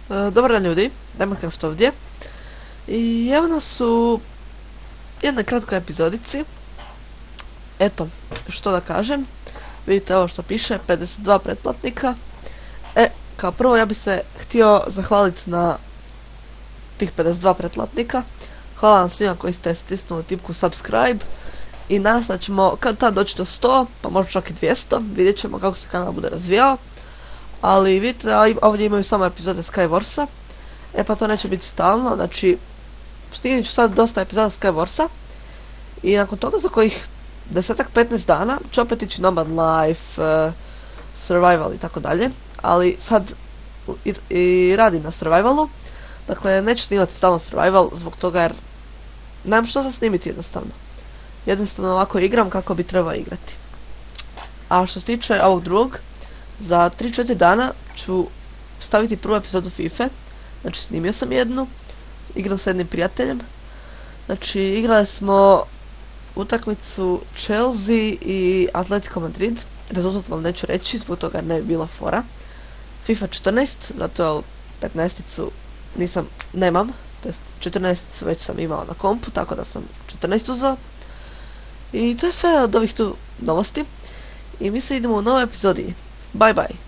Dobar dan ljudi, Democraft ovdje. I evo nas u jednoj kratkoj epizodici. Eto, što da kažem. Vidite ovo što piše, 52 pretplatnika. Kao prvo ja bi se htio zahvaliti na tih 52 pretplatnika. Hvala vam svima koji ste stisnuli tipku subscribe. I nastat ćemo kad tad doći do 100, pa možda čak i 200. Vidjet ćemo kako se kanal bude razvijao. Ali vidite, ovdje imaju samo epizode Skywarsa. Pa to neće biti stalno, znači stignut ću sad dosta epizoda Skywarsa. I nakon toga za kojih 10-15 dana ću opet ići Nomad Life, Survival i tako dalje. Ali sad i radim na Survivalu. Dakle, neću snimati stalno Survival zbog toga jer nemam što za snimiti jednostavno. Jednostavno ovako igram kako bi trebao igrati. A što se tiče ovog drugog, za 3-4 dana ću staviti prvu epizodu FIFA. Znači snimio sam jednu, igram sa jednim prijateljem. Znači igrali smo utakmicu Chelsea i Atletico Madrid. Rezultat vam neću reći, zbog toga ne bi bila fora. FIFA 14, zato 15-icu nemam. To jest 14-icu već sam imao na kompu, tako da sam 14 uzeo. I to je sve od ovih tu novosti. I mi se idemo u novoj epizodi. Bye bye.